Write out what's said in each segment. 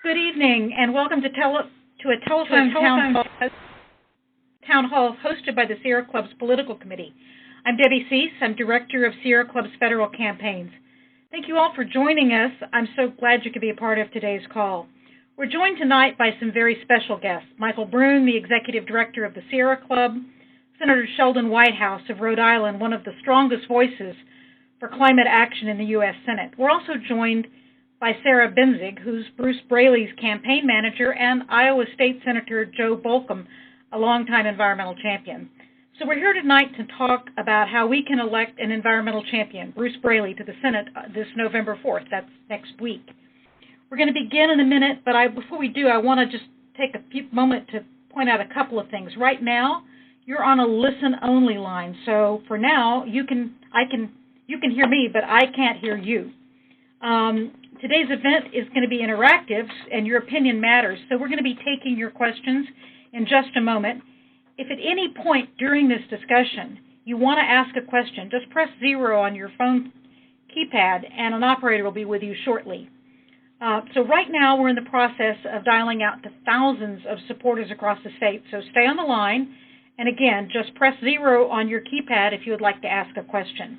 Good evening, and welcome to a telephone town hall hosted by the Sierra Club's Political Committee. I'm Debbie Cease. I'm Director of Sierra Club's Federal Campaigns. Thank you all for joining us. I'm so glad you could be a part of today's call. We're joined tonight by some very special guests. Michael Brune, the Executive Director of the Sierra Club, Senator Sheldon Whitehouse of Rhode Island, one of the strongest voices for climate action in the U.S. Senate. We're also joined by Sarah Benzig, who's Bruce Braley's campaign manager, and Iowa State Senator Joe Bolcom, a longtime environmental champion. So we're here tonight to talk about how we can elect an environmental champion, Bruce Braley, to the Senate this November 4th. That's next week. We're going to begin in a minute, but before we do, I want to just take a moment to point out a couple of things. Right now, you're on a listen-only line, so for now, you can hear me, but I can't hear you. Today's event is going to be interactive, and your opinion matters. So we're going to be taking your questions in just a moment. If at any point during this discussion you want to ask a question, just press 0 on your phone keypad, and an operator will be with you shortly. So right now we're in the process of dialing out to thousands of supporters across the state. So stay on the line, and again, just press 0 on your keypad if you would like to ask a question.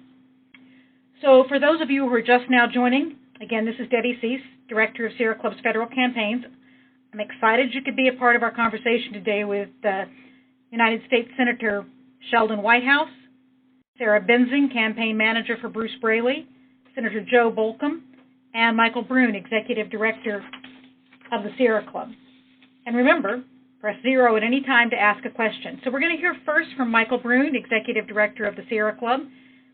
So for those of you who are just now joining, again, this is Debbie Cease, Director of Sierra Club's Federal Campaigns. I'm excited you could be a part of our conversation today with United States Senator Sheldon Whitehouse, Sarah Benzig, Campaign Manager for Bruce Braley, Senator Joe Bolcom, and Michael Brune, Executive Director of the Sierra Club. And remember, press 0 at any time to ask a question. So we're going to hear first from Michael Brune, Executive Director of the Sierra Club.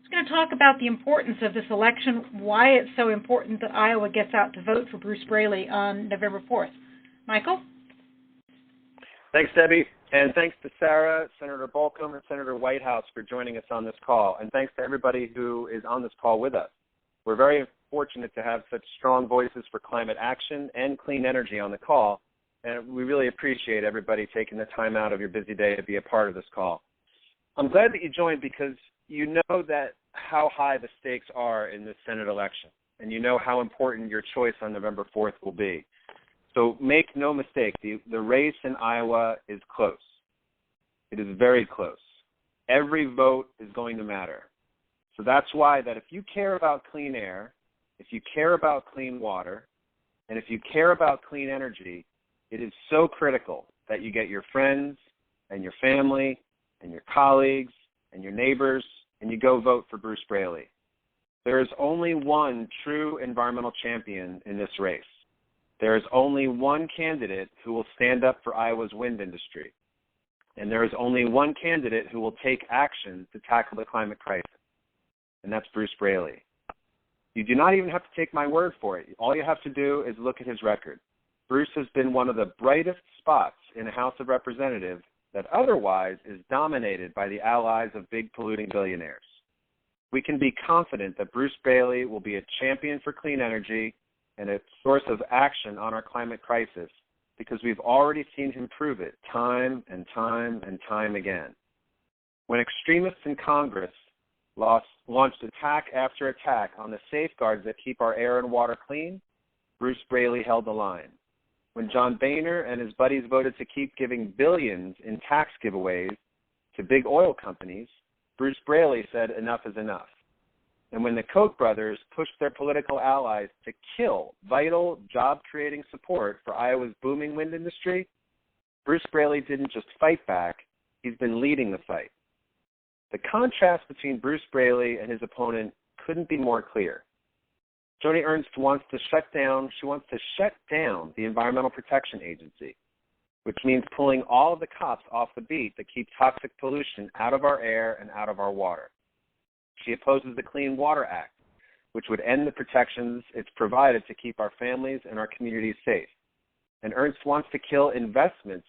He's going to talk about the importance of this election, why it's so important that Iowa gets out to vote for Bruce Braley on November 4th. Michael? Thanks, Debbie, and thanks to Sarah, Senator Bolcom, and Senator Whitehouse for joining us on this call, and thanks to everybody who is on this call with us. We're very fortunate to have such strong voices for climate action and clean energy on the call, and we really appreciate everybody taking the time out of your busy day to be a part of this call. I'm glad that you joined because you know that how high the stakes are in this Senate election, and you know how important your choice on November 4th will be. So make no mistake, the race in Iowa is close. It is very close. Every vote is going to matter. So that's why that if you care about clean air, if you care about clean water, and if you care about clean energy, it is so critical that you get your friends and your family and your colleagues and your neighbors, and you go vote for Bruce Braley. There is only one true environmental champion in this race. There is only one candidate who will stand up for Iowa's wind industry. And there is only one candidate who will take action to tackle the climate crisis, and that's Bruce Braley. You do not even have to take my word for it. All you have to do is look at his record. Bruce has been one of the brightest spots in the House of Representatives that otherwise is dominated by the allies of big polluting billionaires. We can be confident that Bruce Braley will be a champion for clean energy and a source of action on our climate crisis because we've already seen him prove it time and time and time again. When extremists in Congress launched attack after attack on the safeguards that keep our air and water clean, Bruce Braley held the line. When John Boehner and his buddies voted to keep giving billions in tax giveaways to big oil companies, Bruce Braley said enough is enough. And when the Koch brothers pushed their political allies to kill vital job-creating support for Iowa's booming wind industry, Bruce Braley didn't just fight back, he's been leading the fight. The contrast between Bruce Braley and his opponent couldn't be more clear. Joni Ernst wants to shut down the Environmental Protection Agency, which means pulling all of the cops off the beat that keep toxic pollution out of our air and out of our water. She opposes the Clean Water Act, which would end the protections it's provided to keep our families and our communities safe. And Ernst wants to kill investments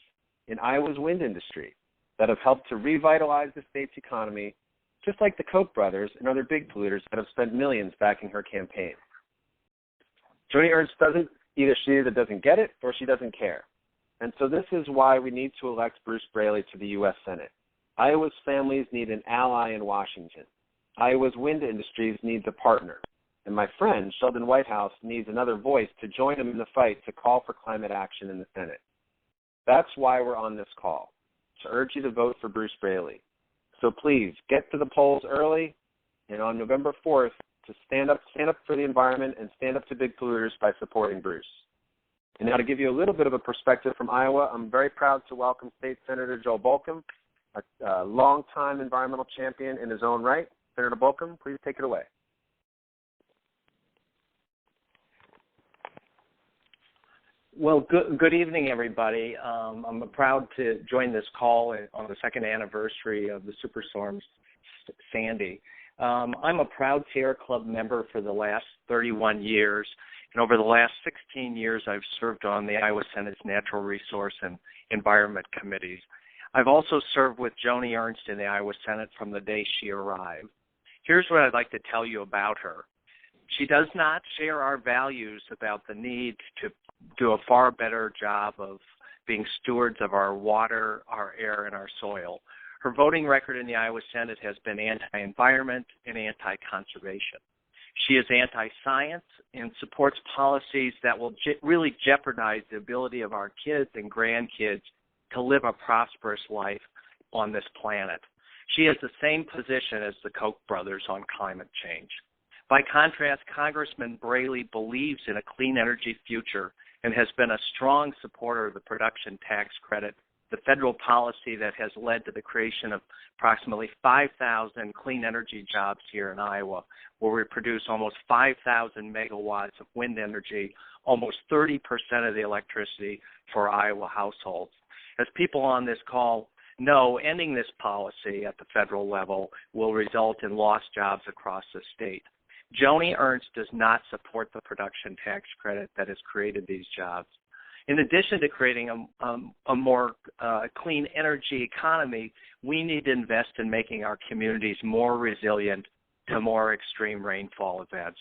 in Iowa's wind industry that have helped to revitalize the state's economy, just like the Koch brothers and other big polluters that have spent millions backing her campaign. Joni Ernst either doesn't get it or she doesn't care. And so this is why we need to elect Bruce Braley to the U.S. Senate. Iowa's families need an ally in Washington. Iowa's wind industries needs a partner. And my friend, Sheldon Whitehouse, needs another voice to join him in the fight to call for climate action in the Senate. That's why we're on this call, to urge you to vote for Bruce Braley. So please, get to the polls early, and on November 4th, to stand up for the environment and stand up to big polluters by supporting Bruce. And now to give you a little bit of a perspective from Iowa, I'm very proud to welcome State Senator Joe Bolcom, a longtime environmental champion in his own right. Senator Bolcom, please take it away. Well, good evening, everybody. I'm proud to join this call on the second anniversary of the Superstorm Sandy. I'm a proud Sierra Club member for the last 31 years, and over the last 16 years, I've served on the Iowa Senate's Natural Resource and Environment Committees. I've also served with Joni Ernst in the Iowa Senate from the day she arrived. Here's what I'd like to tell you about her. She does not share our values about the need to do a far better job of being stewards of our water, our air, and our soil. Her voting record in the Iowa Senate has been anti-environment and anti-conservation. She is anti-science and supports policies that will really jeopardize the ability of our kids and grandkids to live a prosperous life on this planet. She has the same position as the Koch brothers on climate change. By contrast, Congressman Braley believes in a clean energy future and has been a strong supporter of the production tax credit, the federal policy that has led to the creation of approximately 5,000 clean energy jobs here in Iowa, where we produce almost 5,000 megawatts of wind energy, almost 30% of the electricity for Iowa households. As people on this call know, ending this policy at the federal level will result in lost jobs across the state. Joni Ernst does not support the production tax credit that has created these jobs. In addition to creating a more clean energy economy, we need to invest in making our communities more resilient to more extreme rainfall events.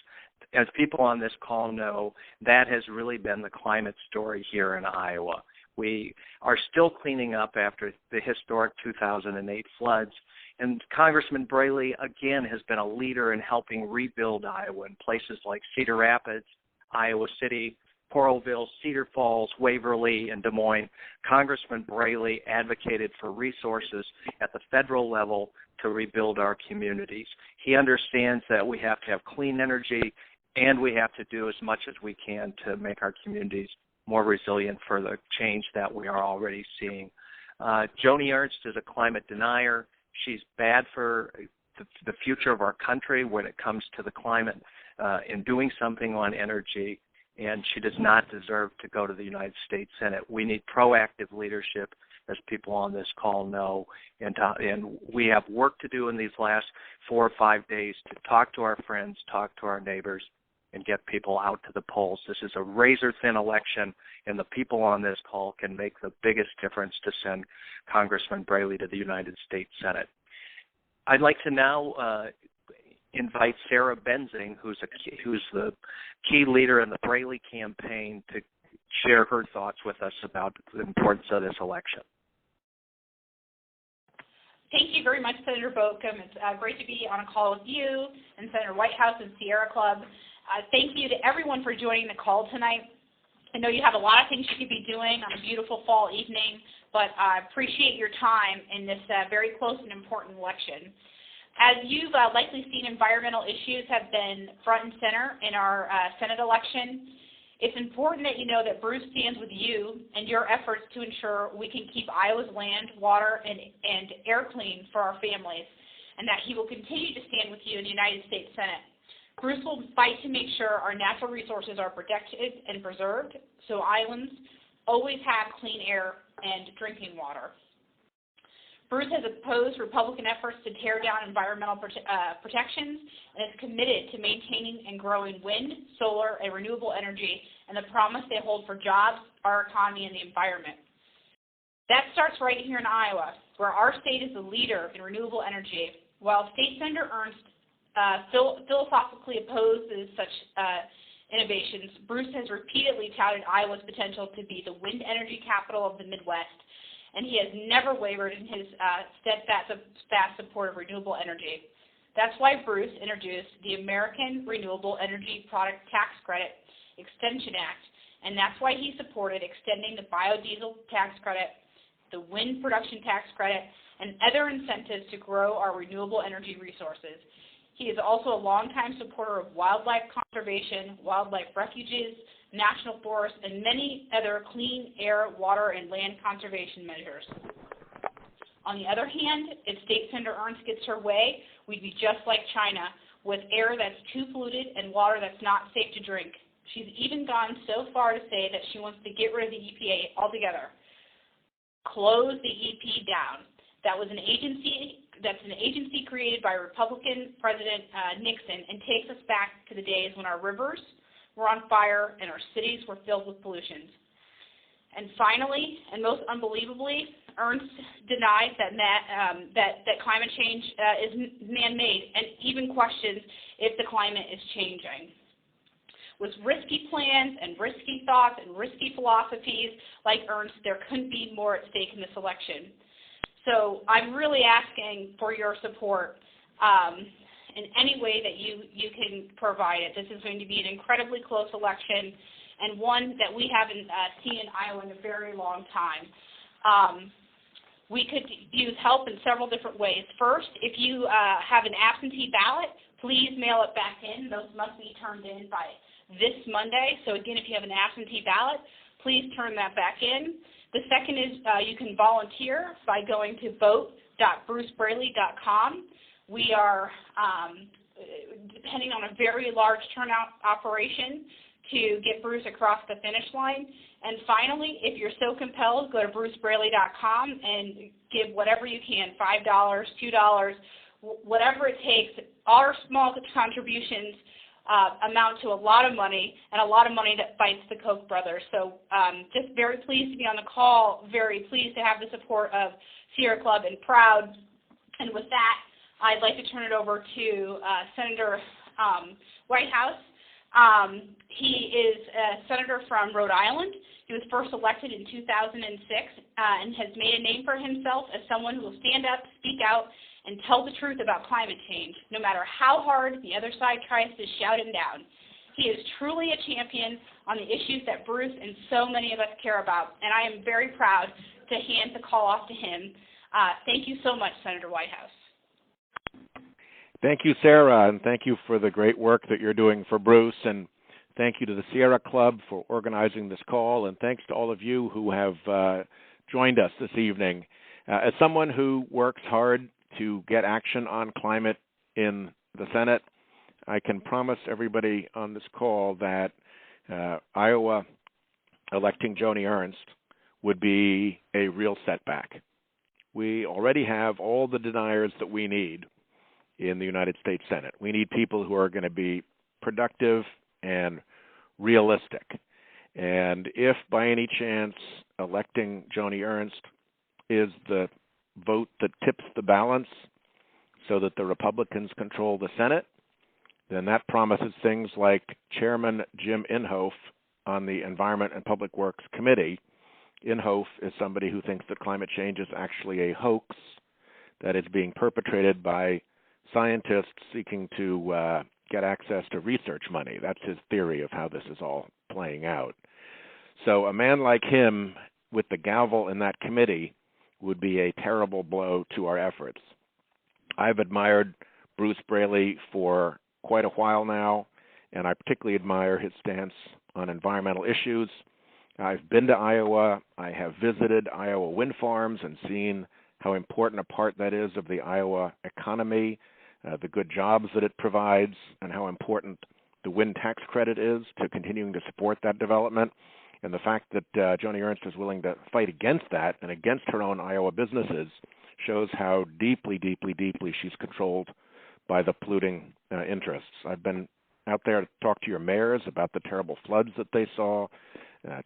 As people on this call know, that has really been the climate story here in Iowa. We are still cleaning up after the historic 2008 floods, and Congressman Braley, again, has been a leader in helping rebuild Iowa in places like Cedar Rapids, Iowa City, Coralville, Cedar Falls, Waverly, and Des Moines. Congressman Braley advocated for resources at the federal level to rebuild our communities. He understands that we have to have clean energy, and we have to do as much as we can to make our communities more resilient for the change that we are already seeing. Joni Ernst is a climate denier. She's bad for the future of our country when it comes to the climate and doing something on energy, and she does not deserve to go to the United States Senate. We need proactive leadership, as people on this call know, and we have work to do in these last 4 or 5 days to talk to our friends, talk to our neighbors, and get people out to the polls. This is a razor-thin election, and the people on this call can make the biggest difference to send Congressman Braley to the United States Senate. I'd like to now invite Sarah Benzing, who's the key leader in the Braley campaign, to share her thoughts with us about the importance of this election. Thank you very much, Senator Bolcom. It's great to be on a call with you and Senator Whitehouse and Sierra Club. Thank you to everyone for joining the call tonight. I know you have a lot of things you could be doing on a beautiful fall evening, but I appreciate your time in this very close and important election. As you've likely seen, environmental issues have been front and center in our Senate election. It's important that you know that Bruce stands with you and your efforts to ensure we can keep Iowa's land, water, and air clean for our families, and that he will continue to stand with you in the United States Senate. Bruce will fight to make sure our natural resources are protected and preserved so Iowans always have clean air and drinking water. Bruce has opposed Republican efforts to tear down environmental protections and is committed to maintaining and growing wind, solar, and renewable energy and the promise they hold for jobs, our economy, and the environment. That starts right here in Iowa, where our state is the leader in renewable energy. While State Senator Ernst philosophically opposes such innovations, Bruce has repeatedly touted Iowa's potential to be the wind energy capital of the Midwest, and he has never wavered in his steadfast support of renewable energy. That's why Bruce introduced the American Renewable Energy Product Tax Credit Extension Act, and that's why he supported extending the biodiesel tax credit, the wind production tax credit, and other incentives to grow our renewable energy resources. He is also a longtime supporter of wildlife conservation, wildlife refuges, national forests, and many other clean air, water, and land conservation measures. On the other hand, if State Senator Ernst gets her way, we'd be just like China, with air that's too polluted and water that's not safe to drink. She's even gone so far to say that she wants to get rid of the EPA altogether. Close the EP down. That's an agency created by Republican President Nixon, and takes us back to the days when our rivers were on fire and our cities were filled with pollution. And finally, and most unbelievably, Ernst denies that climate change is man-made, and even questions if the climate is changing. With risky plans and risky thoughts and risky philosophies like Ernst, there couldn't be more at stake in this election. So I'm really asking for your support in any way that you can provide it. This is going to be an incredibly close election, and one that we haven't seen in Iowa in a very long time. We could use help in several different ways. First, if you have an absentee ballot, please mail it back in. Those must be turned in by this Monday. So again, if you have an absentee ballot, please turn that back in. The second is you can volunteer by going to vote.brucebraley.com. We are depending on a very large turnout operation to get Bruce across the finish line. And finally, if you're so compelled, go to brucebraley.com and give whatever you can, $5, $2, whatever it takes. Our small contributions amount to a lot of money, and a lot of money that bites the Koch brothers. So just very pleased to be on the call, very pleased to have the support of Sierra Club, and proud. And with that, I'd like to turn it over to Senator Whitehouse. He is a senator from Rhode Island. He was first elected in 2006 and has made a name for himself as someone who will stand up, speak out, and tell the truth about climate change, no matter how hard the other side tries to shout him down. He is truly a champion on the issues that Bruce and so many of us care about, and I am very proud to hand the call off to him. Thank you so much, Senator Whitehouse. Thank you, Sarah, and thank you for the great work that you're doing for Bruce, and thank you to the Sierra Club for organizing this call, and thanks to all of you who have joined us this evening. As someone who works hard to get action on climate in the Senate, I can promise everybody on this call that Iowa electing Joni Ernst would be a real setback. We already have all the deniers that we need in the United States Senate. We need people who are going to be productive and realistic. And if by any chance electing Joni Ernst is the vote that tips the balance so that the Republicans control the Senate, then that promises things like Chairman Jim Inhofe on the Environment and Public Works Committee. Inhofe is somebody who thinks that climate change is actually a hoax that is being perpetrated by scientists seeking to get access to research money. That's his theory of how this is all playing out. So a man like him with the gavel in that committee would be a terrible blow to our efforts. I've admired Bruce Braley for quite a while now, and I particularly admire his stance on environmental issues. I've been to Iowa. I have visited Iowa wind farms and seen how important a part that is of the Iowa economy, the good jobs that it provides, and how important the wind tax credit is to continuing to support that development. And the fact that Joni Ernst is willing to fight against that and against her own Iowa businesses shows how deeply, deeply, deeply she's controlled by the polluting interests. I've been out there to talk to your mayors about the terrible floods that they saw,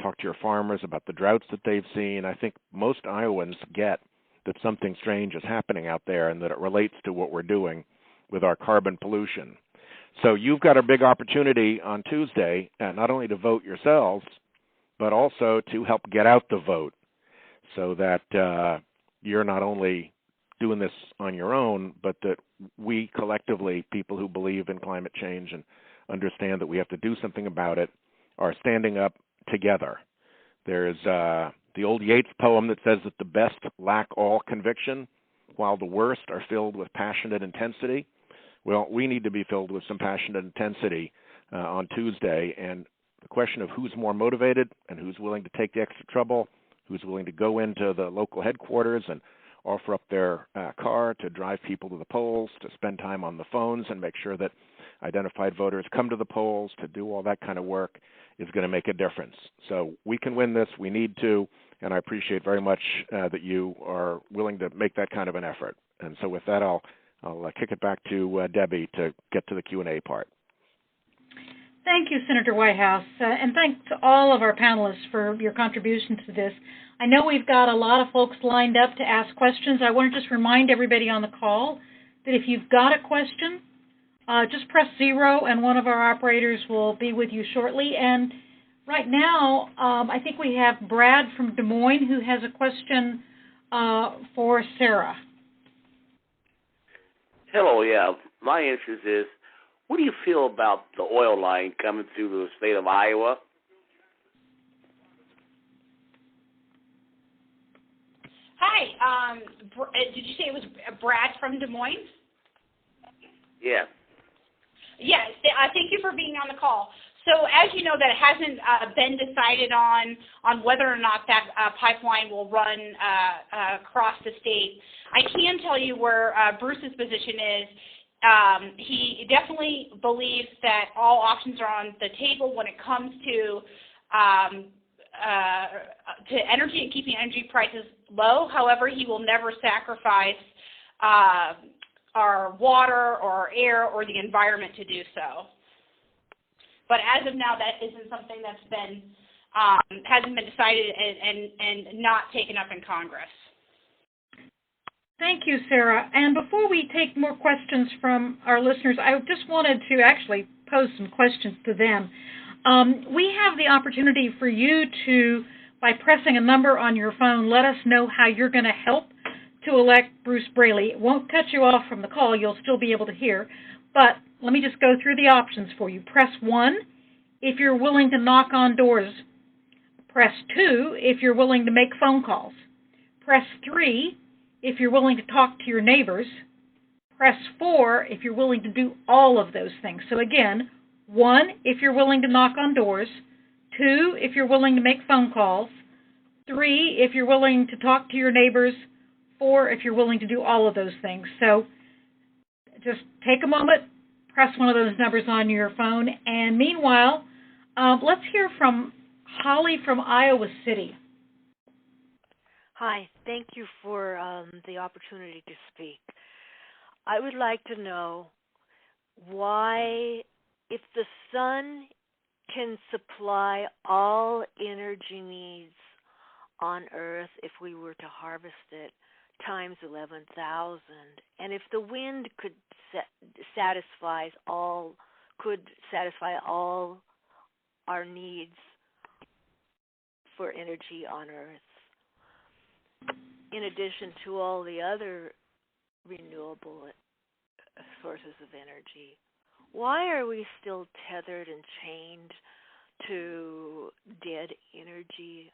talk to your farmers about the droughts that they've seen. I think most Iowans get that something strange is happening out there and that it relates to what we're doing with our carbon pollution. So you've got a big opportunity on Tuesday, not only to vote yourselves, but also to help get out the vote so that you're not only doing this on your own, but that we collectively, people who believe in climate change and understand that we have to do something about it, are standing up together. There's the old Yeats poem that says that the best lack all conviction, while the worst are filled with passionate intensity. Well, we need to be filled with some passionate intensity on Tuesday, and the question of who's more motivated and who's willing to take the extra trouble, who's willing to go into the local headquarters and offer up their car to drive people to the polls, to spend time on the phones and make sure that identified voters come to the polls, to do all that kind of work, is going to make a difference. So we can win this. We need to, and I appreciate very much that you are willing to make that kind of an effort. And so with that, I'll kick it back to Debbie to get to the Q&A part. Thank you, Senator Whitehouse, and thanks to all of our panelists for your contributions to this. I know we've got a lot of folks lined up to ask questions. I want to just remind everybody on the call that if you've got a question, just press 0 and one of our operators will be with you shortly. And right now, I think we have Brad from Des Moines who has a question for Sarah. Hello, yeah. My interest is, what do you feel about the oil line coming through the state of Iowa? Hi. Did you say it was Brad from Des Moines? Yeah. Yes. Thank you for being on the call. So as you know, that hasn't been decided on whether or not that pipeline will run across the state. I can tell you where Bruce's position is. He definitely believes that all options are on the table when it comes to energy and keeping energy prices low. However, he will never sacrifice our water or our air or the environment to do so. But as of now, that isn't something that's been hasn't been decided and not taken up in Congress. Thank you, Sarah. And before we take more questions from our listeners, I just wanted to actually pose some questions to them. We have the opportunity for you to, by pressing a number on your phone, let us know how you're going to help to elect Bruce Braley. It won't cut you off from the call. You'll still be able to hear. But let me just go through the options for you. Press 1 if you're willing to knock on doors. Press 2 if you're willing to make phone calls. Press 3 if you're willing to talk to your neighbors. Press 4 if you're willing to do all of those things. So again, 1 if you're willing to knock on doors, 2 if you're willing to make phone calls, 3 if you're willing to talk to your neighbors, 4 if you're willing to do all of those things. So just take a moment, press one of those numbers on your phone, and meanwhile, let's hear from Holly from Iowa City. Hi, thank you for the opportunity to speak. I would like to know why, if the sun can supply all energy needs on Earth if we were to harvest it, times 11,000, and if the wind could satisfy all our needs for energy on Earth, in addition to all the other renewable sources of energy, why are we still tethered and chained to dead energy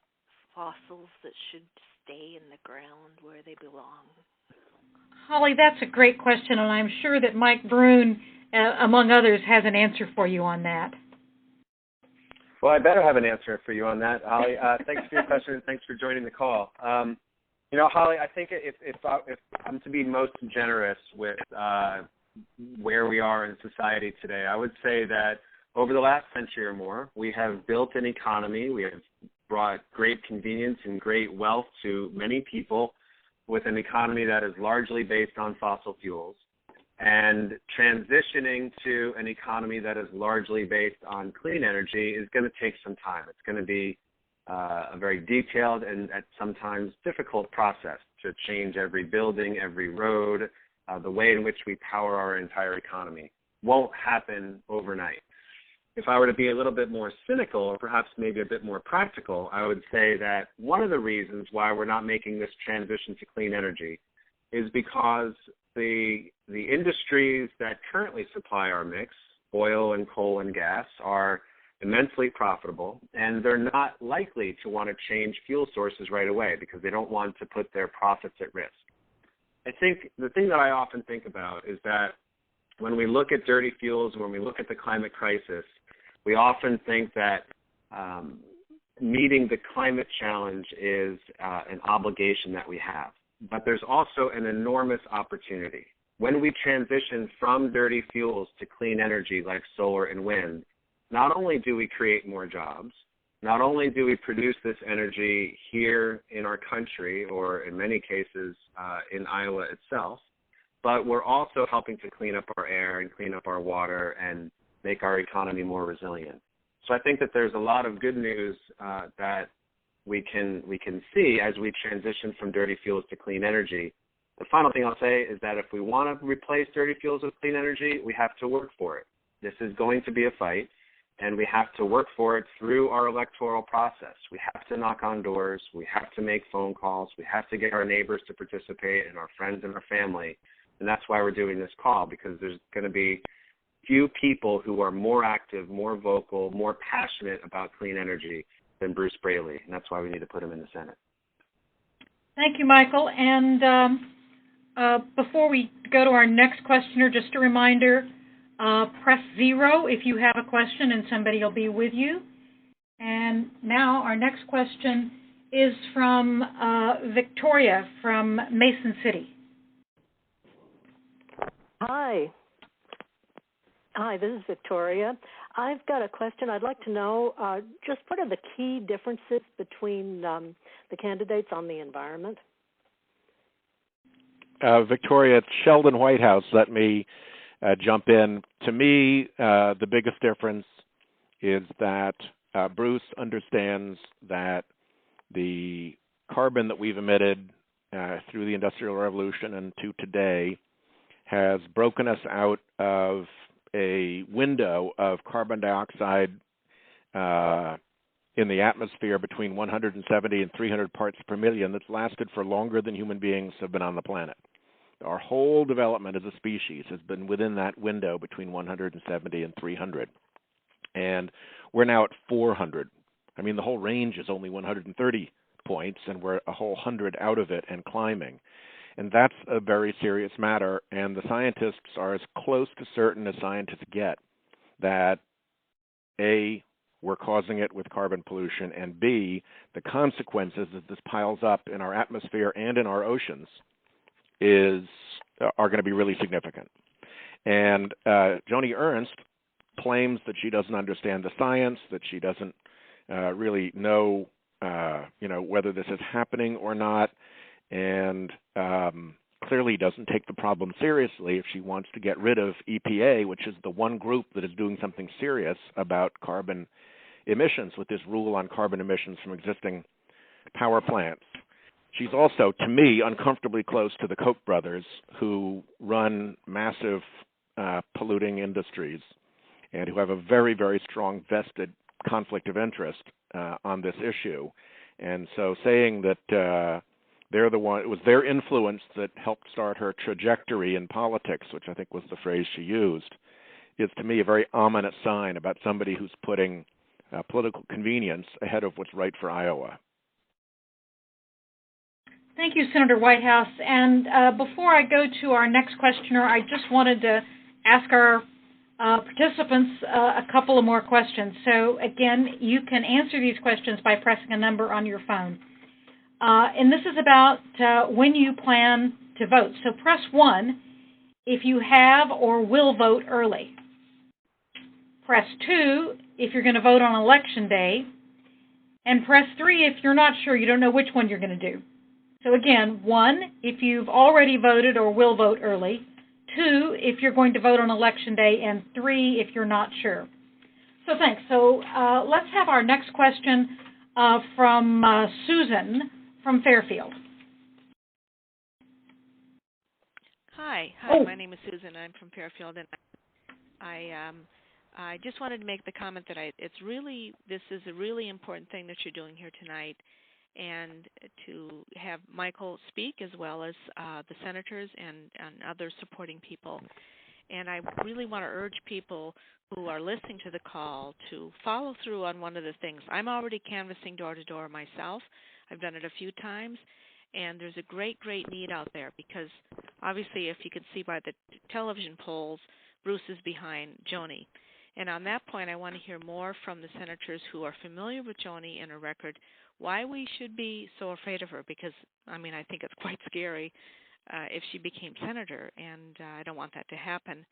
fossils that should stay in the ground where they belong? Holly, that's a great question, and I'm sure that Mike Brune, among others, has an answer for you on that. Well, I better have an answer for you on that, Holly. Thanks for your question, and thanks for joining the call. Holly, I think if I'm to be most generous with where we are in society today, I would say that over the last century or more, we have built an economy. We have brought great convenience and great wealth to many people with an economy that is largely based on fossil fuels. And transitioning to an economy that is largely based on clean energy is going to take some time. It's going to be a very detailed and at sometimes difficult process to change every building, every road, the way in which we power our entire economy. Won't happen overnight. If I were to be a little bit more cynical or perhaps maybe a bit more practical, I would say that one of the reasons why we're not making this transition to clean energy is because the industries that currently supply our mix, oil and coal and gas, are immensely profitable, and they're not likely to want to change fuel sources right away because they don't want to put their profits at risk. I think the thing that I often think about is that when we look at dirty fuels, when we look at the climate crisis, we often think that meeting the climate challenge is an obligation that we have. But there's also an enormous opportunity. When we transition from dirty fuels to clean energy like solar and wind, not only do we create more jobs, not only do we produce this energy here in our country, or in many cases in Iowa itself, but we're also helping to clean up our air and clean up our water and make our economy more resilient. So I think that there's a lot of good news that we can see as we transition from dirty fuels to clean energy. The final thing I'll say is that if we want to replace dirty fuels with clean energy, we have to work for it. This is going to be a fight, and we have to work for it through our electoral process. We have to knock on doors. We have to make phone calls. We have to get our neighbors to participate and our friends and our family. And that's why we're doing this call, because there's going to be few people who are more active, more vocal, more passionate about clean energy than Bruce Braley, and that's why we need to put him in the Senate. Thank you, Michael. And before we go to our next questioner, just a reminder, press 0 if you have a question, and somebody will be with you. And now our next question is from Victoria from Mason City. Hi, this is Victoria. I've got a question. I'd like to know just what are the key differences between the candidates on the environment? Victoria, it's Sheldon Whitehouse. Let me jump in. To me, the biggest difference is that Bruce understands that the carbon that we've emitted through the Industrial Revolution and to today has broken us out of a window of carbon dioxide in the atmosphere between 170 and 300 parts per million that's lasted for longer than human beings have been on the planet. Our whole development as a species has been within that window between 170 and 300. And we're now at 400. I mean, the whole range is only 130 points, and we're a whole 100 out of it and climbing. And that's a very serious matter, and the scientists are as close to certain as scientists get that, A, we're causing it with carbon pollution, and B, the consequences that this piles up in our atmosphere and in our oceans are going to be really significant. And Joni Ernst claims that she doesn't understand the science, that she doesn't really know, whether this is happening or not, and clearly doesn't take the problem seriously if she wants to get rid of EPA, which is the one group that is doing something serious about carbon emissions with this rule on carbon emissions from existing power plants. She's also, to me, uncomfortably close to the Koch brothers, who run massive polluting industries and who have a very, very strong vested conflict of interest on this issue. And so saying that they're the one, it was their influence that helped start her trajectory in politics, which I think was the phrase she used, is to me a very ominous sign about somebody who's putting political convenience ahead of what's right for Iowa. Thank you, Senator Whitehouse. And before I go to our next questioner, I just wanted to ask our participants a couple of more questions. So again, you can answer these questions by pressing a number on your phone. And this is about when you plan to vote. So press 1 if you have or will vote early. Press 2 if you're going to vote on Election Day. And press 3 if you're not sure, you don't know which one you're going to do. So again, 1 if you've already voted or will vote early. 2 if you're going to vote on Election Day. And 3 if you're not sure. So thanks. So let's have our next question from Susan from Fairfield. Hi, my name is Susan. I'm from Fairfield, and I just wanted to make the comment that this is a really important thing that you're doing here tonight, and to have Michael speak, as well as the senators and other supporting people. And I really want to urge people who are listening to the call to follow through on one of the things. I'm already canvassing door to door myself. I've done it a few times, and there's a great, great need out there because obviously, if you can see by the television polls, Bruce is behind Joni. And on that point, I want to hear more from the senators who are familiar with Joni and her record, why we should be so afraid of her, because, I mean, I think it's quite scary if she became senator, and I don't want that to happen.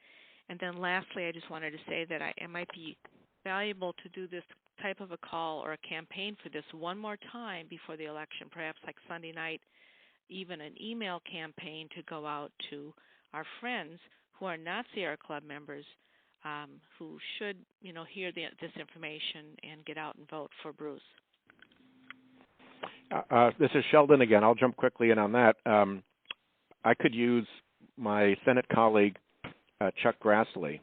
And then lastly, I just wanted to say that it might be valuable to do this type of a call or a campaign for this one more time before the election, perhaps like Sunday night, even an email campaign to go out to our friends who are not Sierra Club members, who should, hear this information and get out and vote for Bruce. This is Sheldon again. I'll jump quickly in on that. I could use my Senate colleague, Chuck Grassley,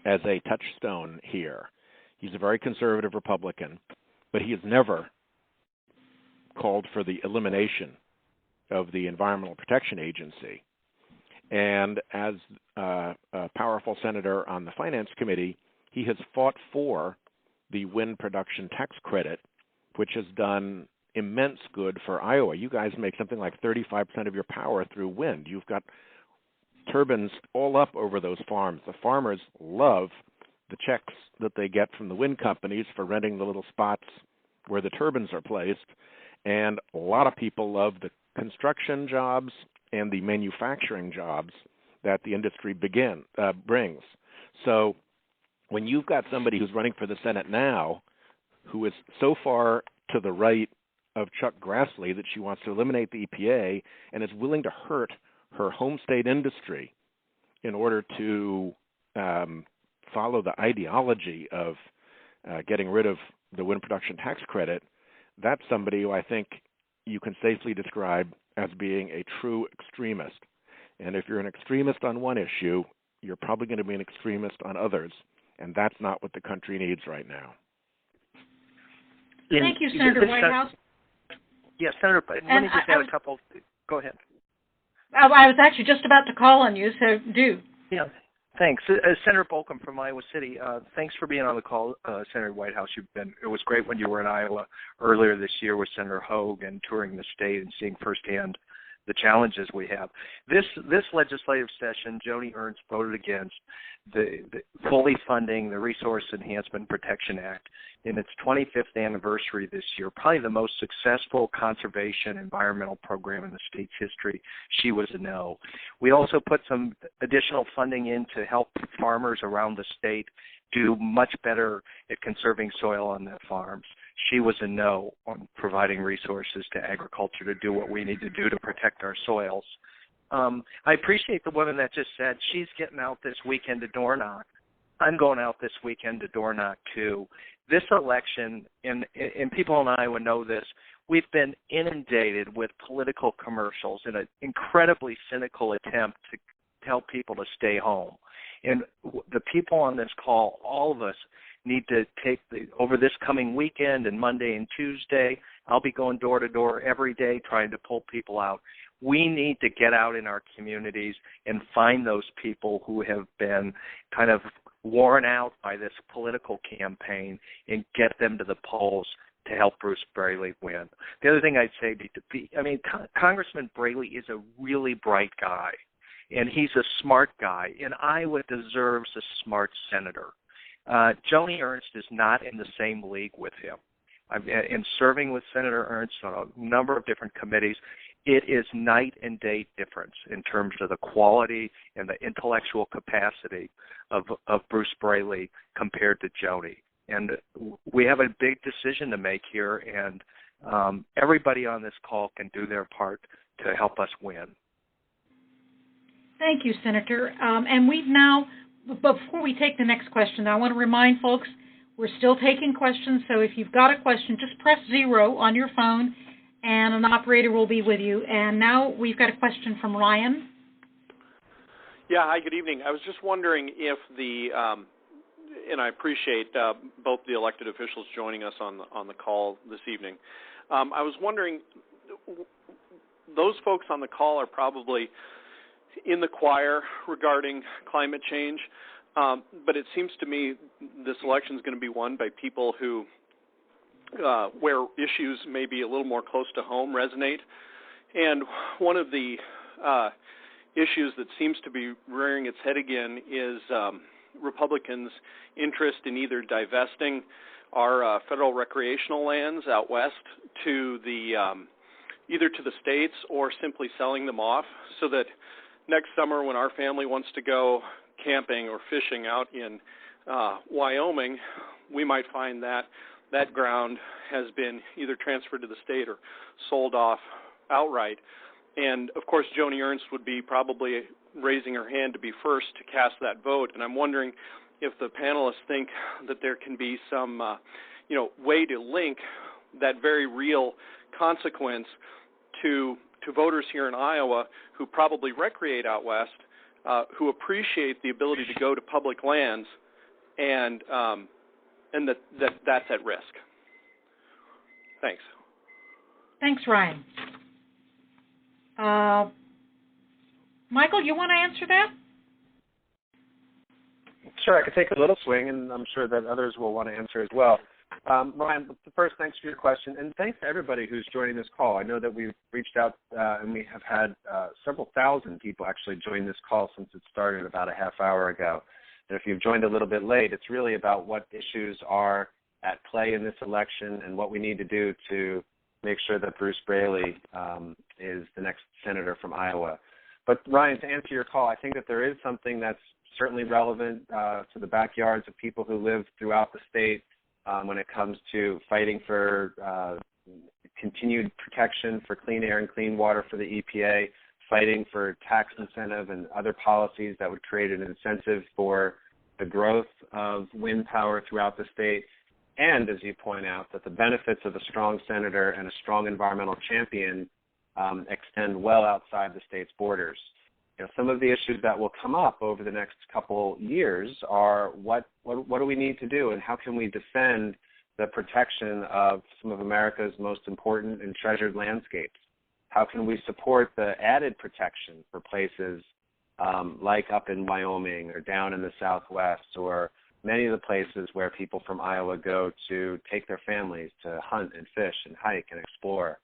as a touchstone here. He's a very conservative Republican, but he has never called for the elimination of the Environmental Protection Agency. And as a powerful senator on the Finance Committee, he has fought for the wind production tax credit, which has done immense good for Iowa. You guys make something like 35% of your power through wind. You've got turbines all up over those farms. The farmers love the checks that they get from the wind companies for renting the little spots where the turbines are placed. And a lot of people love the construction jobs and the manufacturing jobs that the industry brings. So when you've got somebody who's running for the Senate now who is so far to the right of Chuck Grassley that she wants to eliminate the EPA and is willing to hurt her home state industry in order to follow the ideology of getting rid of the wind production tax credit, that's somebody who I think you can safely describe as being a true extremist. And if you're an extremist on one issue, you're probably going to be an extremist on others, and that's not what the country needs right now. Thank you, Senator Whitehouse. Yes, Senator, let me just add a couple. Go ahead. I was actually just about to call on you, so do. Yeah, thanks. Senator Bolcom from Iowa City, thanks for being on the call, Senator Whitehouse. It was great when you were in Iowa earlier this year with Senator Hogue and touring the state and seeing firsthand the challenges we have. This legislative session, Joni Ernst voted against the fully funding the Resource Enhancement Protection Act in its 25th anniversary this year, probably the most successful conservation environmental program in the state's history. She was a no. We also put some additional funding in to help farmers around the state do much better at conserving soil on their farms. She was a no on providing resources to agriculture to do what we need to do to protect our soils. I appreciate the woman that just said she's getting out this weekend to door knock. I'm going out this weekend to door knock too. This election, and people in Iowa know this, we've been inundated with political commercials in an incredibly cynical attempt to tell people to stay home. And the people on this call, all of us, need to take over this coming weekend and Monday and Tuesday. I'll be going door to door every day trying to pull people out. We need to get out in our communities and find those people who have been kind of worn out by this political campaign and get them to the polls to help Bruce Braley win. The other thing I'd say, Congressman Braley is a really bright guy, and he's a smart guy, and Iowa deserves a smart senator. Joni Ernst is not in the same league with him. In serving with Senator Ernst on a number of different committees, it is night and day difference in terms of the quality and the intellectual capacity of Bruce Braley compared to Joni. And we have a big decision to make here, and everybody on this call can do their part to help us win. Thank you, Senator. And we've now, before we take the next question, I want to remind folks we're still taking questions, so if you've got a question, just press 0 on your phone, and an operator will be with you. And now we've got a question from Ryan. Yeah, hi, good evening. I was just wondering if the and I appreciate both the elected officials joining us on the call this evening. I was wondering, those folks on the call are probably in the choir regarding climate change, but it seems to me this election is going to be won by people who, where issues may be a little more close to home resonate. And one of the issues that seems to be rearing its head again is Republicans' interest in either divesting our federal recreational lands out west to the either to the states or simply selling them off, so that next summer when our family wants to go camping or fishing out in Wyoming, we might find that that ground has been either transferred to the state or sold off outright. And, of course, Joni Ernst would be probably raising her hand to be first to cast that vote. And I'm wondering if the panelists think that there can be some, way to link that very real consequence to voters here in Iowa who probably recreate out west, who appreciate the ability to go to public lands, and that's at risk. Thanks. Thanks, Ryan. Michael, you want to answer that? Sure, I could take a little swing, and I'm sure that others will want to answer as well. Ryan, first, thanks for your question, and thanks to everybody who's joining this call. I know that we've reached out, and we have had several thousand people actually join this call since it started about a half hour ago. And if you've joined a little bit late, it's really about what issues are at play in this election and what we need to do to make sure that Bruce Braley is the next senator from Iowa. But, Ryan, to answer your call, I think that there is something that's certainly relevant to the backyards of people who live throughout the state when it comes to fighting for continued protection for clean air and clean water for the EPA, fighting for tax incentive and other policies that would create an incentive for the growth of wind power throughout the state. And, as you point out, that the benefits of a strong senator and a strong environmental champion extend well outside the state's borders. Some of the issues that will come up over the next couple years are what do we need to do, and how can we defend the protection of some of America's most important and treasured landscapes? How can we support the added protection for places like up in Wyoming or down in the Southwest, or many of the places where people from Iowa go to take their families to hunt and fish and hike and explore?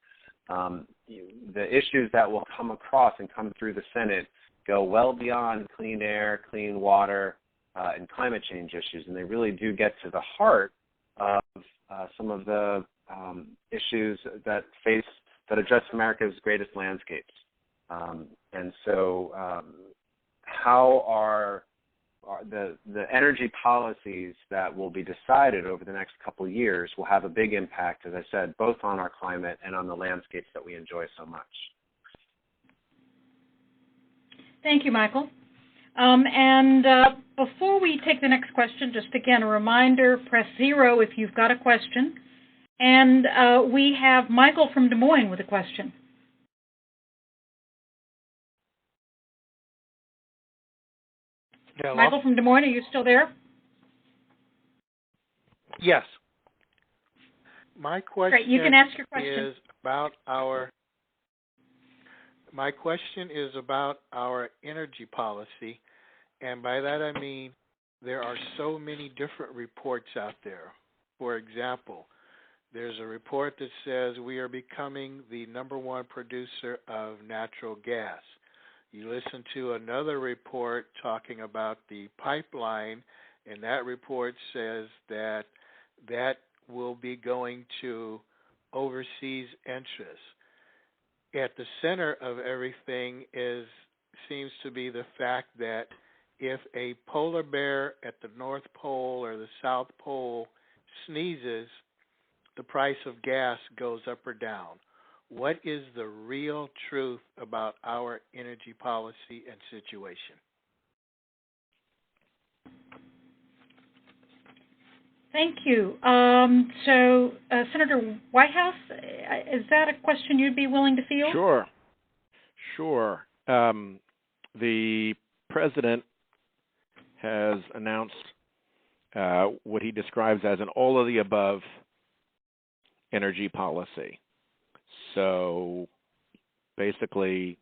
The issues that will come across and come through the Senate go well beyond clean air, clean water, and climate change issues, and they really do get to the heart of some of the issues that address America's greatest landscapes. And so how are the energy policies that will be decided over the next couple of years will have a big impact, as I said, both on our climate and on the landscapes that we enjoy so much. Thank you, Michael. Before we take the next question, just again a reminder, press 0 if you've got a question. And we have Michael from Des Moines with a question. Hello? Michael from Des Moines, are you still there? Yes. My question Great, you can ask your question. is about my question is about our energy policy, and by that I mean there are so many different reports out there. For example, there's a report that says we are becoming the #1 producer of natural gas. You listen to another report talking about the pipeline, and that report says that that will be going to overseas interests. At the center of everything seems to be the fact that if a polar bear at the North Pole or the South Pole sneezes, the price of gas goes up or down. What is the real truth about our energy policy and situation? Thank you. Senator Whitehouse, is that a question you'd be willing to field? Sure. The president has announced what he describes as an all-of-the-above energy policy. So basically,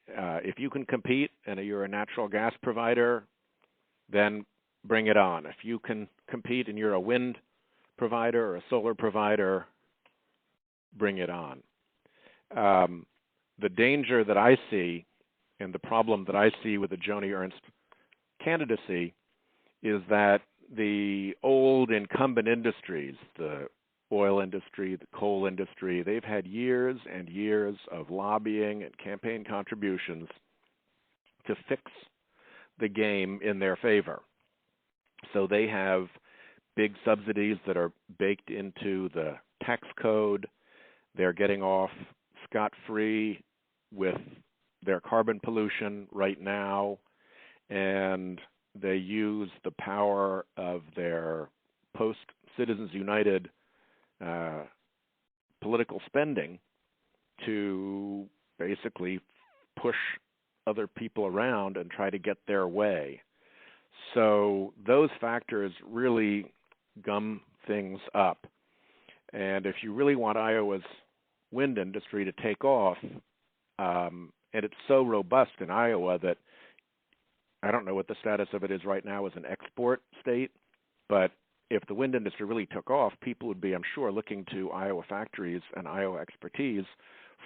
if you can compete and you're a natural gas provider, then bring it on. If you can compete and you're a wind provider or a solar provider, bring it on. The danger that I see and the problem that I see with the Joni Ernst candidacy is that the old incumbent industries, the oil industry, the coal industry, they've had years and years of lobbying and campaign contributions to fix the game in their favor. So they have big subsidies that are baked into the tax code. They're getting off scot-free with their carbon pollution right now, and they use the power of their post-Citizens United political spending to basically push other people around and try to get their way. So those factors really gum things up. And if you really want Iowa's wind industry to take off, and it's so robust in Iowa that I don't know what the status of it is right now as an export state, but if the wind industry really took off, people would be, I'm sure, looking to Iowa factories and Iowa expertise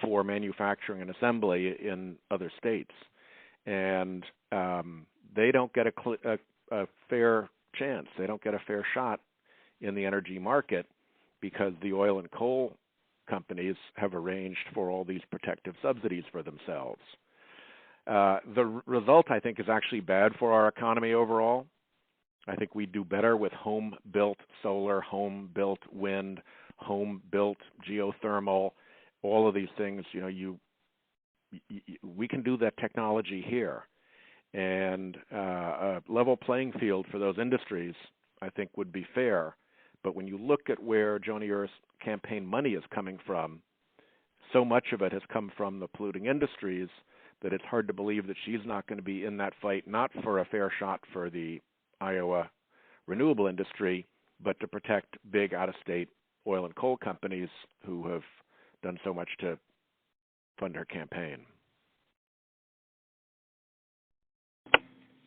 for manufacturing and assembly in other states. And they don't get a fair chance. They don't get a fair shot in the energy market because the oil and coal companies have arranged for all these protective subsidies for themselves. The result, I think, is actually bad for our economy overall. I think we do better with home-built solar, home-built wind, home-built geothermal, all of these things. You know, we can do that technology here. And a level playing field for those industries, I think, would be fair. But when you look at where Joni Ernst's campaign money is coming from, so much of it has come from the polluting industries that it's hard to believe that she's not going to be in that fight, not for a fair shot for the Iowa renewable industry, but to protect big out-of-state oil and coal companies who have done so much to fund her campaign.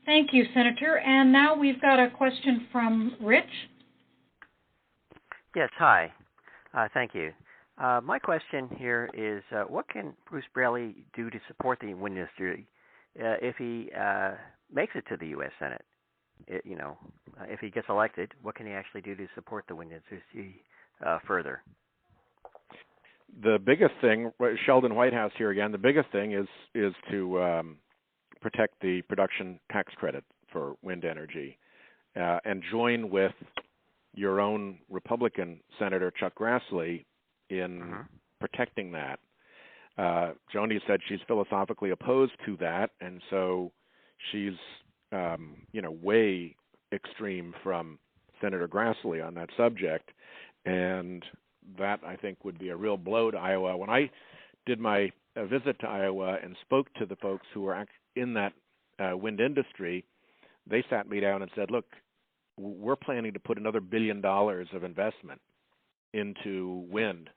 Thank you, Senator. And now we've got a question from Rich. Yes, hi. Thank you. My question here is, what can Bruce Braley do to support the wind industry if he makes it to the U.S. Senate? If he gets elected, what can he actually do to support the wind industry further? The biggest thing, Sheldon Whitehouse here again, the biggest thing is to protect the production tax credit for wind energy and join with your own Republican Senator Chuck Grassley in protecting that. Joni said she's philosophically opposed to that, and so she's way extreme from Senator Grassley on that subject, and that, I think, would be a real blow to Iowa. When I did my visit to Iowa and spoke to the folks who were in that wind industry, they sat me down and said, look, we're planning to put another $1 billion of investment into wind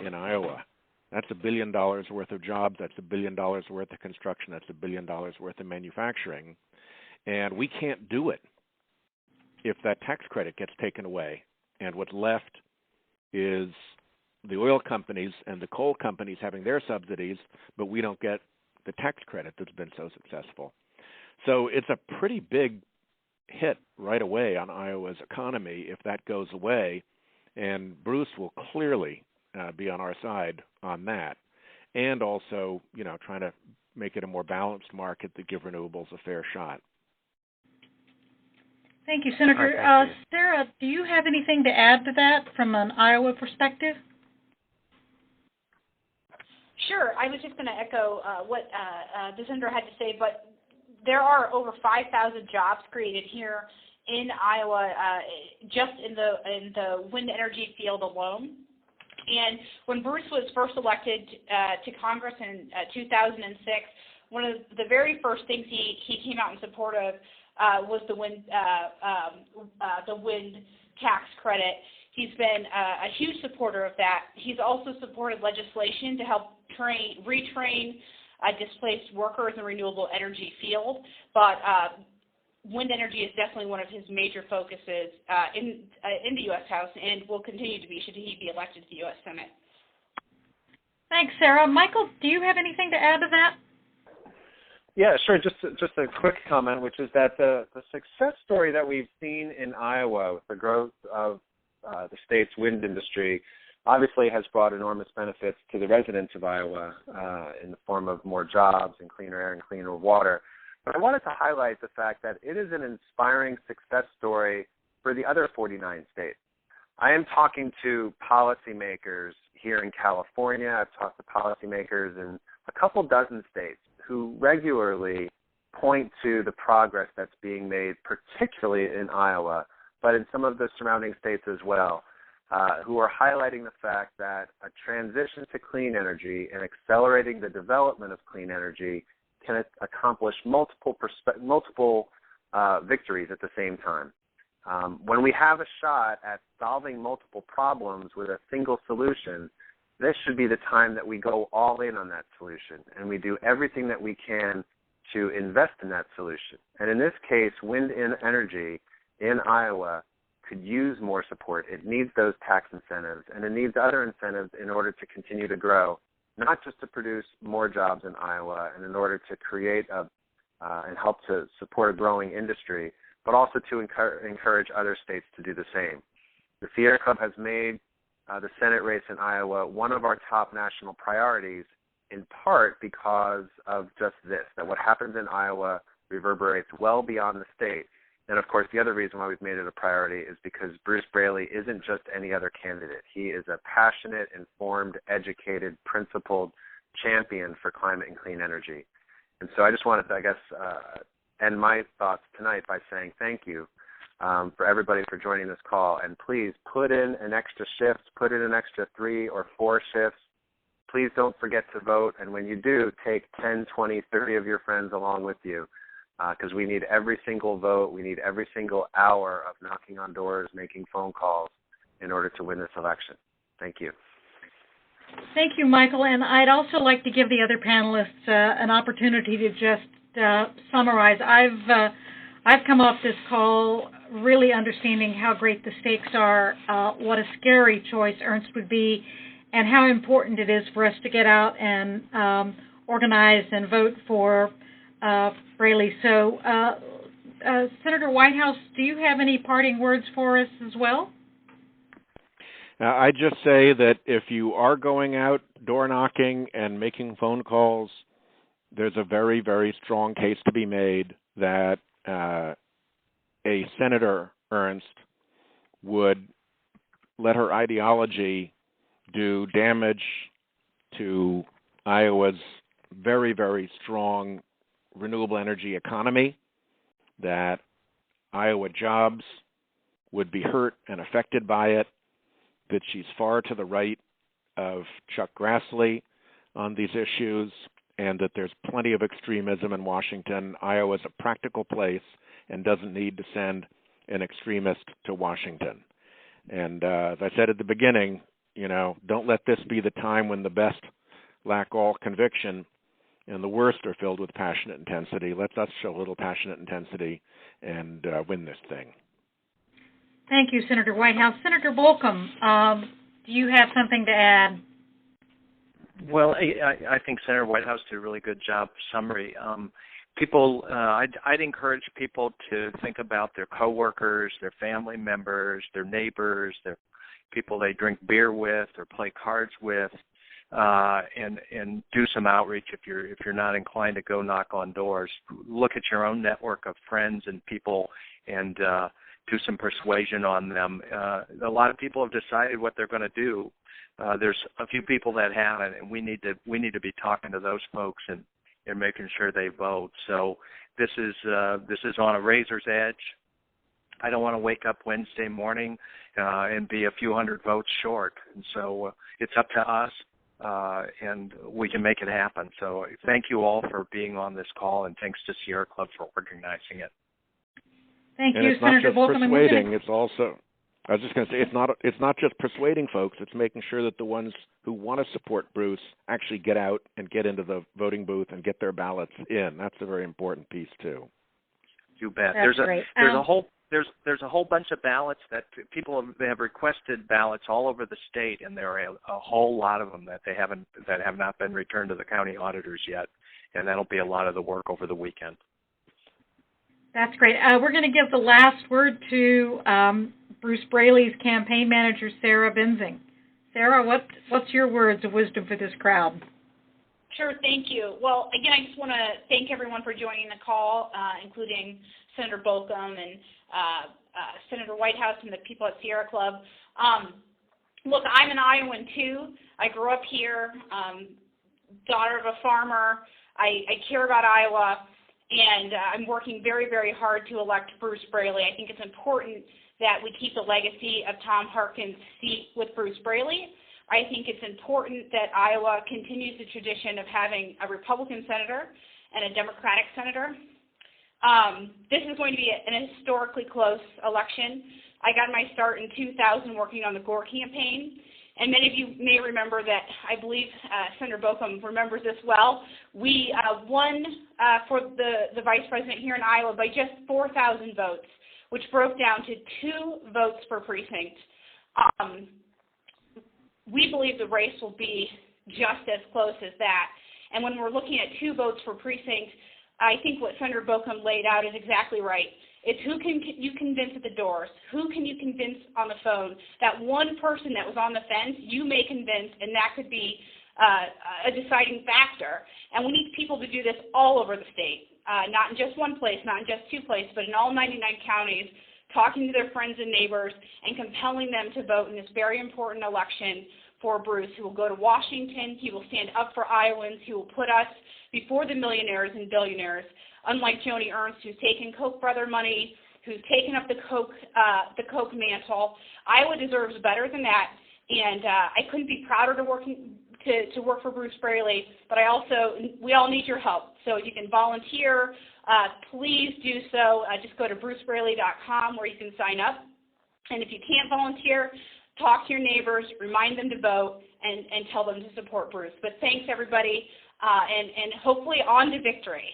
in Iowa. That's $1 billion worth of jobs. That's $1 billion worth of construction. That's $1 billion worth of manufacturing. And we can't do it if that tax credit gets taken away. And what's left is the oil companies and the coal companies having their subsidies, but we don't get the tax credit that's been so successful. So it's a pretty big hit right away on Iowa's economy if that goes away. And Bruce will clearly be on our side on that. And also, trying to make it a more balanced market to give renewables a fair shot. Thank you, Senator. Thank you. Sarah, do you have anything to add to that from an Iowa perspective? Sure. I was just going to echo what the senator had to say, but there are over 5,000 jobs created here in Iowa just in the wind energy field alone. And when Bruce was first elected to Congress in 2006, one of the very first things he came out in support of was the wind tax credit. He's been a huge supporter of that. He's also supported legislation to help retrain displaced workers in the renewable energy field. But wind energy is definitely one of his major focuses in the U.S. House, and will continue to be should he be elected to the U.S. Senate. Thanks, Sarah. Michael, do you have anything to add to that? Yeah, sure. Just a quick comment, which is that the success story that we've seen in Iowa with the growth of the state's wind industry obviously has brought enormous benefits to the residents of Iowa in the form of more jobs and cleaner air and cleaner water. But I wanted to highlight the fact that it is an inspiring success story for the other 49 states. I am talking to policymakers here in California. I've talked to policymakers in a couple dozen states who regularly point to the progress that's being made, particularly in Iowa, but in some of the surrounding states as well, who are highlighting the fact that a transition to clean energy and accelerating the development of clean energy can accomplish multiple victories at the same time. When we have a shot at solving multiple problems with a single solution, this should be the time that we go all in on that solution, and we do everything that we can to invest in that solution. And in this case, wind energy in Iowa could use more support. It needs those tax incentives, and it needs other incentives in order to continue to grow, not just to produce more jobs in Iowa and in order to create and help to support a growing industry, but also to encourage other states to do the same. The Sierra Club has made the Senate race in Iowa one of our top national priorities, in part because of just this, that what happens in Iowa reverberates well beyond the state. And, of course, the other reason why we've made it a priority is because Bruce Braley isn't just any other candidate. He is a passionate, informed, educated, principled champion for climate and clean energy. And so I just wanted to, end my thoughts tonight by saying thank you for everybody for joining this call. And please put in an extra shift, put in an extra 3 or 4 shifts. Please don't forget to vote. And when you do, take 10, 20, 30 of your friends along with you, because we need every single vote. We need every single hour of knocking on doors, making phone calls in order to win this election. Thank you. Thank you, Michael. And I'd also like to give the other panelists an opportunity to just summarize. I've come off this call really understanding how great the stakes are, what a scary choice Ernst would be, and how important it is for us to get out and organize and vote for Braley. So, Senator Whitehouse, do you have any parting words for us as well? I just say that if you are going out door knocking and making phone calls, there's a very, very strong case to be made that a Senator Ernst would let her ideology do damage to Iowa's very, very strong renewable energy economy, that Iowa jobs would be hurt and affected by it, that she's far to the right of Chuck Grassley on these issues, and that there's plenty of extremism in Washington. Iowa's a practical place and doesn't need to send an extremist to Washington. And as I said at the beginning, don't let this be the time when the best lack all conviction and the worst are filled with passionate intensity. Let us show a little passionate intensity and win this thing. Thank you, Senator Whitehouse. Senator Bolcom, do you have something to add? Well, I think Senator Whitehouse did a really good job summary. I'd encourage people to think about their coworkers, their family members, their neighbors, their people they drink beer with or play cards with, and do some outreach if you're not inclined to go knock on doors. Look at your own network of friends and people and do some persuasion on them. A lot of people have decided what they're going to do. There's a few people that haven't, and we need to be talking to those folks and making sure they vote. So this is on a razor's edge. I don't want to wake up Wednesday morning and be a few hundred votes short. And so it's up to us, and we can make it happen. So thank you all for being on this call, and thanks to Sierra Club for organizing it. Thank and you, it's Senator not Bolkum. just persuading, it's also, I was just going to say, it's not just persuading folks, it's making sure that the ones who want to support Bruce actually get out and get into the voting booth and get their ballots in. That's a very important piece, too. You bet. That's great. There's a whole bunch of ballots that people have requested ballots all over the state, and there are a whole lot of them that have not been returned to the county auditors yet, and that'll be a lot of the work over the weekend. That's great. We're going to give the last word to Bruce Braley's campaign manager, Sarah Benzing. Sarah, what's your words of wisdom for this crowd? Sure, thank you. Well, again, I just want to thank everyone for joining the call, including Senator Bolkum and Senator Whitehouse and the people at Sierra Club. Look, I'm an Iowan, too. I grew up here, daughter of a farmer. I care about Iowa, and I'm working very, very hard to elect Bruce Braley. I think it's important that we keep the legacy of Tom Harkin's seat with Bruce Braley. I think it's important that Iowa continues the tradition of having a Republican senator and a Democratic senator. This is going to be an historically close election. I got my start in 2000 working on the Gore campaign, and many of you may remember that, I believe Senator Bolkum remembers this well. We won for the vice president here in Iowa by just 4,000 votes, which broke down to 2 votes per precinct. We believe the race will be just as close as that. And when we're looking at 2 votes per precinct, I think what Senator Bolkum laid out is exactly right. It's who can you convince at the doors? Who can you convince on the phone? That one person that was on the fence, you may convince, and that could be a deciding factor. And we need people to do this all over the state, not in just one place, not in just 2 places, but in all 99 counties, talking to their friends and neighbors and compelling them to vote in this very important election for Bruce, who will go to Washington. He will stand up for Iowans. He will put us before the millionaires and billionaires, unlike Joni Ernst, who's taken Koch brother money, who's taken up the Koch mantle. Iowa deserves better than that, and I couldn't be prouder to work for Bruce Braley, but we all need your help. So if you can volunteer, please do so. Just go to brucebraley.com where you can sign up. And if you can't volunteer, talk to your neighbors, remind them to vote, and tell them to support Bruce. But thanks, everybody, and hopefully on to victory.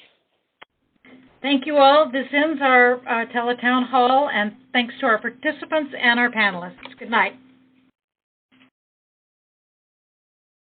Thank you all. This ends our teletown hall, and thanks to our participants and our panelists. Good night.